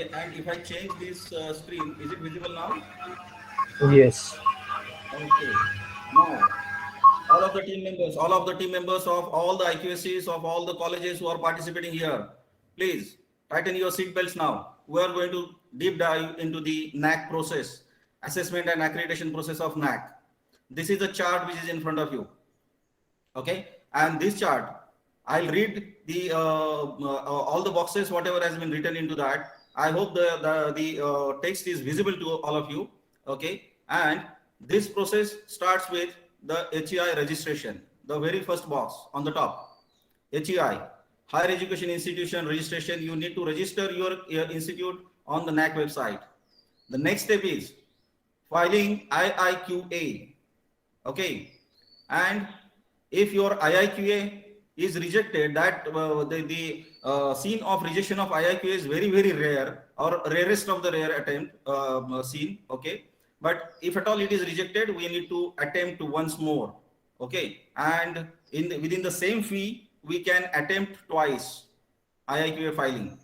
And if I change this screen, is it visible now? Yes. Okay. Now, all of the team members of all the IQSCs of all the colleges who are participating here, please tighten your seat belts now. We are going to deep dive into the NAAC process, assessment and accreditation process of NAAC. This is a chart which is in front of you. Okay, and this chart, I'll read the all the boxes, whatever has been written into that. I hope the text is visible to all of you. Okay, and this process starts with the HEI registration, the very first box on the top. HEI, higher education institution registration. You need to register your institute on the NAAC website. The next step is filing IIQA. Okay, and if your IIQA is rejected, that the scene of rejection of IIQA is very, very rare, or rarest of the rare attempt scene. Okay, but if at all it is rejected, we need to attempt once more. Okay, and within the same fee, we can attempt twice IIQA filing.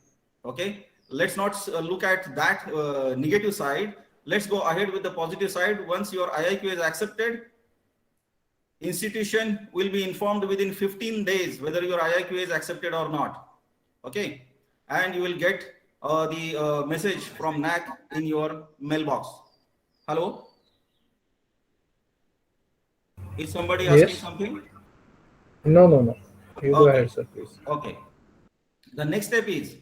Okay, let's not look at that negative side. Let's go ahead with the positive side. Once your IIQA is accepted, institution will be informed within 15 days whether your IIQA is accepted or not. Okay, and you will get the message from NAAC in your mailbox. Hello, is somebody asking Yes. something? No, no, no. You go Okay, ahead, sir, please. okay. The next step is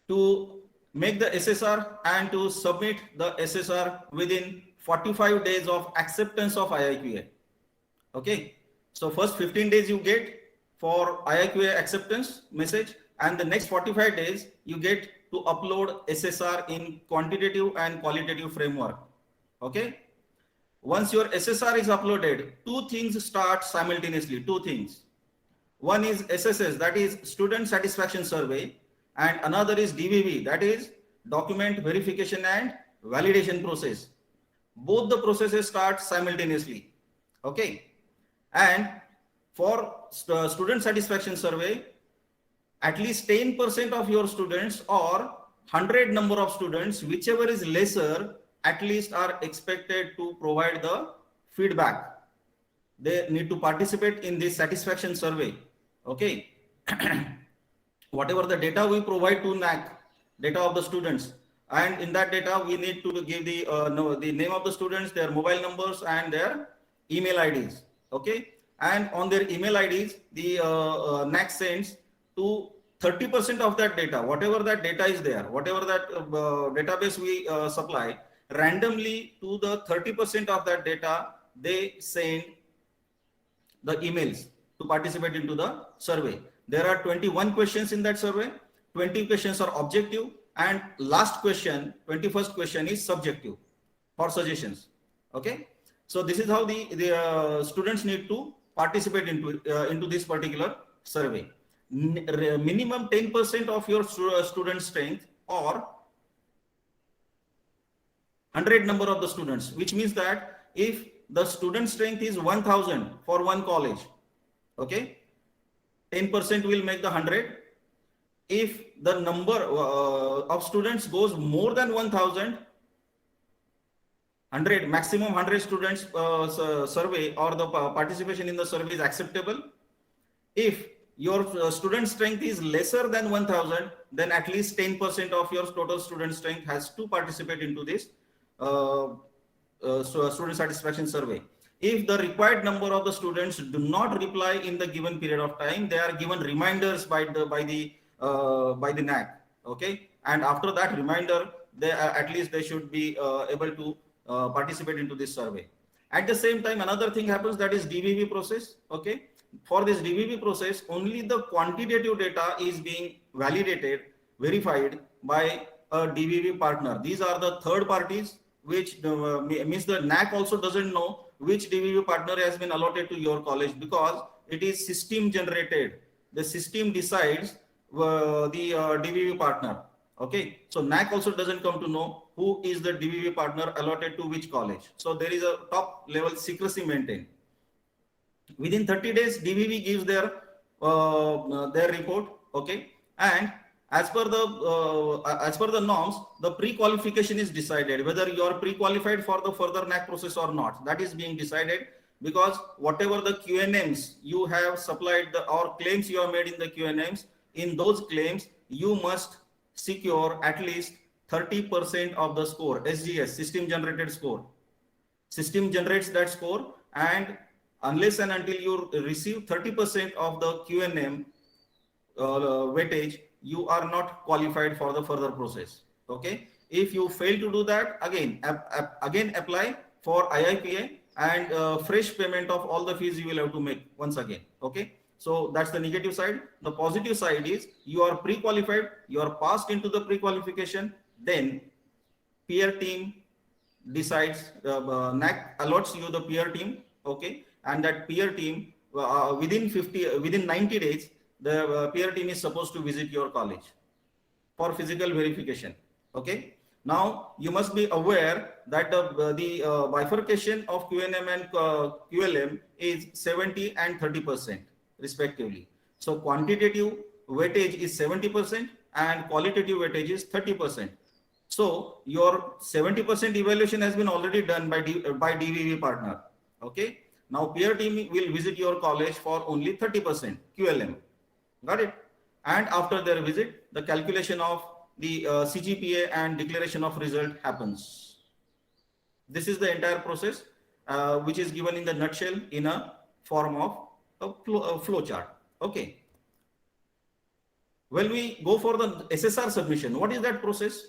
to make the SSR and to submit the SSR within 45 days of acceptance of IIQA. Okay, so first 15 days you get for IIQA acceptance message, and the next 45 days you get to upload SSR in quantitative and qualitative framework. Okay, once your SSR is uploaded, two things start simultaneously. Two things. One is SSS, that is student satisfaction survey, and another is DVV, that is document verification and validation process. Both the processes start simultaneously. Okay, and for student satisfaction survey, at least 10% of your students or 100 number of students, whichever is lesser, at least are expected to provide the feedback. They need to participate in this satisfaction survey. Okay, whatever the data we provide to NAAC, data of the students, and in that data we need to give the name of the students, their mobile numbers and their email IDs. Okay, and on their email IDs, the NAAC sends to 30% of that data, whatever that data is there, whatever that database we supply, randomly to the 30% of that data, they send the emails to participate into the survey. There are 21 questions in that survey. 20 questions are objective, and last question, 21st question, is subjective for suggestions. Okay, so this is how the students need to participate into this particular survey. Minimum 10% of your student strength or 100 number of the students, which means that if the student strength is 1000 for one college, okay, 10% will make the 100. If the number of students goes more than 1000, 100, maximum 100 students survey or the participation in the survey is acceptable. If your student strength is lesser than 1000, then at least 10% of your total student strength has to participate into this student satisfaction survey. If the required number of the students do not reply in the given period of time, they are given reminders by the NAAC. Okay, and after that reminder, they at least they should be able to participate into this survey. At the same time, another thing happens, that is DVV process. Okay, for this DVV process, only the quantitative data is being validated, verified by a DVV partner. These are the third parties, which means the NAAC also doesn't know which DVV partner has been allotted to your college, because it is system generated. The system decides the DVV partner. Okay, so NAAC also doesn't come to know who is the DVV partner allotted to which college. So there is a top level secrecy maintained. Within 30 days, DVV gives their report. Okay, and As per the norms, the pre-qualification is decided whether you are pre-qualified for the further NAAC process or not. That is being decided because whatever the QNMs you have supplied or claims you have made in the QNMs, in those claims you must secure at least 30% of the score. SGS, system generated score. System generates that score, and unless and until you receive 30% of the QNM weightage, you are not qualified for the further process. Okay, if you fail to do that, again apply for IIPA, and fresh payment of all the fees you will have to make once again. Okay, so that's the negative side. The positive side is you are pre-qualified, you are passed into the pre-qualification, then peer team decides, NAAC allots you the peer team. Okay, and that peer team within 90 days, the peer team is supposed to visit your college for physical verification. Okay, now you must be aware that the bifurcation of QNM and QLM is 70 and 30% respectively. So quantitative weightage is 70% and qualitative weightage is 30%. So your 70% evaluation has been already done by DVV partner. Okay, now peer team will visit your college for only 30% QLM. Got it? And after their visit, the calculation of the CGPA and declaration of result happens. This is the entire process, which is given in the nutshell in a form of a flow chart. Okay. When we go for the SSR submission, what is that process?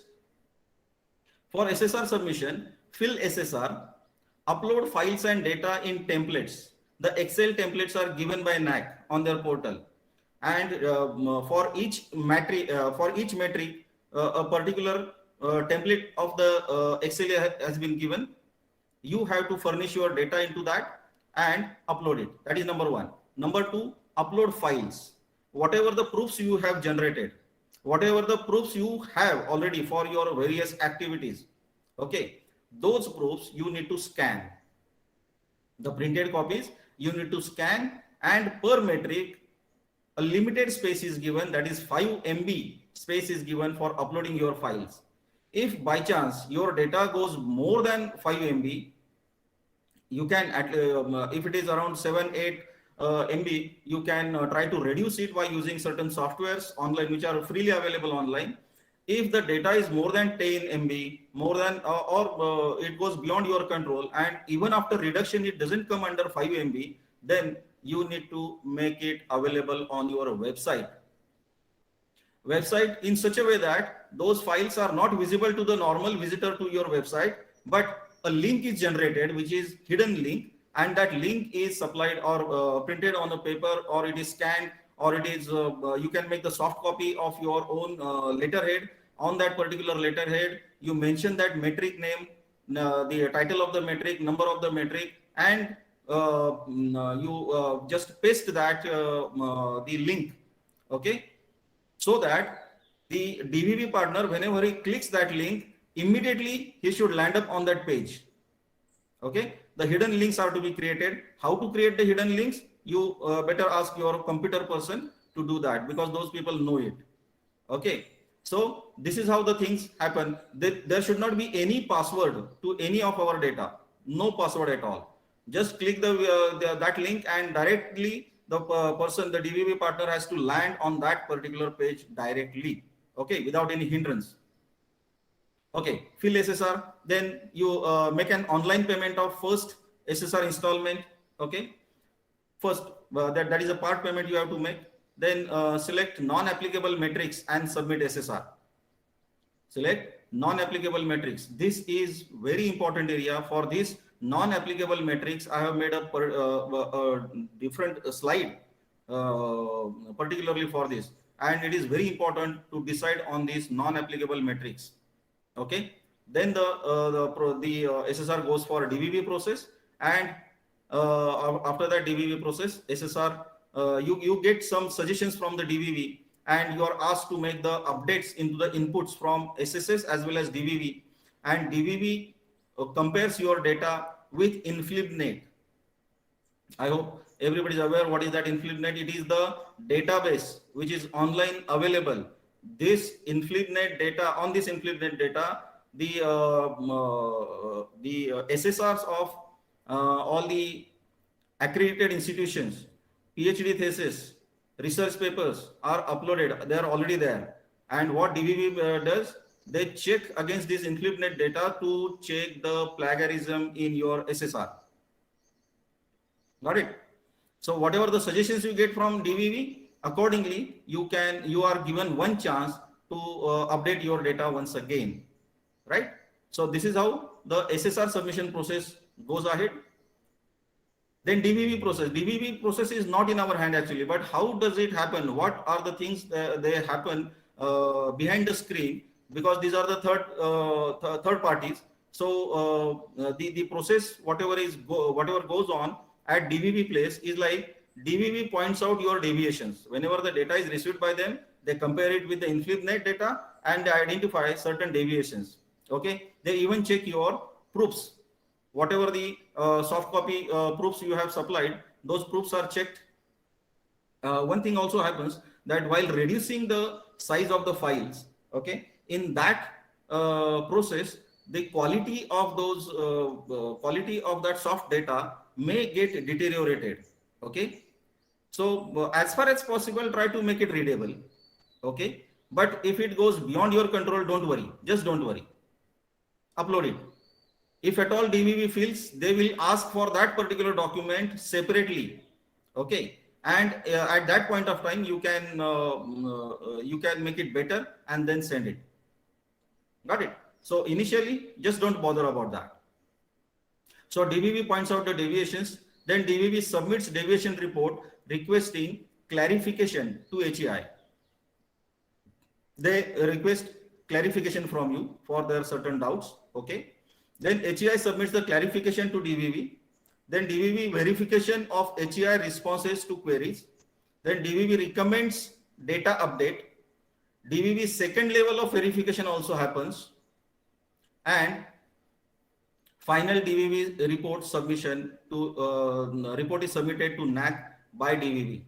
For SSR submission, fill SSR, upload files and data in templates. The Excel templates are given by NAAC on their portal. And for each metric, a particular template of the Excel has been given. You have to furnish your data into that and upload it. That is number one. Number two, upload files. Whatever the proofs you have generated, whatever the proofs you have already for your various activities, okay, those proofs you need to scan. The printed copies you need to scan, and per metric a limited space is given, that is 5 MB space is given for uploading your files. If by chance your data goes more than 5 MB, you can, if it is around 7-8 MB, you can try to reduce it by using certain softwares online which are freely available online. If the data is more than 10 MB, more than or it goes beyond your control, and even after reduction it doesn't come under 5 MB, then you need to make it available on your website in such a way that those files are not visible to the normal visitor to your website, but a link is generated which is hidden link, and that link is supplied or printed on a paper, or it is scanned, or it is you can make the soft copy of your own letterhead. On that particular letterhead you mention that metric name, the title of the metric, number of the metric, and you just paste that the link, okay, so that the DVV partner, whenever he clicks that link, immediately he should land up on that page. Okay, the hidden links are to be created. How to create the hidden links? You better ask your computer person to do that, because those people know it. Okay, so this is how the things happen. There should not be any password to any of our data, no password at all. Just click that link, and directly the person, the DVV partner, has to land on that particular page directly, okay, without any hindrance. Okay, fill SSR, then you make an online payment of first SSR installment. Okay, first that is a part payment you have to make. Then select non-applicable metrics and submit SSR. Select non-applicable metrics. This is very important area. For this non-applicable metrics, I have made a different slide particularly for this, and it is very important to decide on these non-applicable metrics. Okay, then the SSR goes for DVV process, and after that DVV process, SSR, you get some suggestions from the DVV, and you are asked to make the updates into the inputs from SSS as well as DVV, and DVV compares your data with InflibNet. I hope everybody is aware what is that InflibNet. It is the database which is online available, this InfluentNet data, on this InfluentNet data, the SSRs of all the accredited institutions, PhD thesis, research papers are uploaded. They are already there. And what DVV does, they check against this InfluentNet data to check the plagiarism in your SSR. Got it? So whatever the suggestions you get from DVV, accordingly, you are given one chance to update your data once again, right? So this is how the SSR submission process goes ahead. Then DVV process is not in our hand actually, but how does it happen? What are the things they happen behind the screen? Because these are the third parties. So the process, whatever goes on at DVV place is like DVV points out your deviations. Whenever the data is received by them, they compare it with the InfluentNet data and they identify certain deviations. Okay, they even check your proofs. Whatever the soft copy proofs you have supplied, those proofs are checked. One thing also happens that while reducing the size of the files, okay, in that process, the quality of those quality of that soft data may get deteriorated. Okay, so as far as possible, try to make it readable. Okay, but if it goes beyond your control, don't worry. Just don't worry. Upload it. If at all DVV feels, they will ask for that particular document separately. Okay, and at that point of time, you can make it better and then send it. Got it? So initially, just don't bother about that. So DVV points out the deviations. Then DVV submits deviation report requesting clarification to HEI. They request clarification from you for their certain doubts. Okay. Then HEI submits the clarification to DVV. Then DVV verification of HEI responses to queries. Then DVV recommends data update. DVV second level of verification also happens. And final DVV report submission to report is submitted to NAAC by DVV.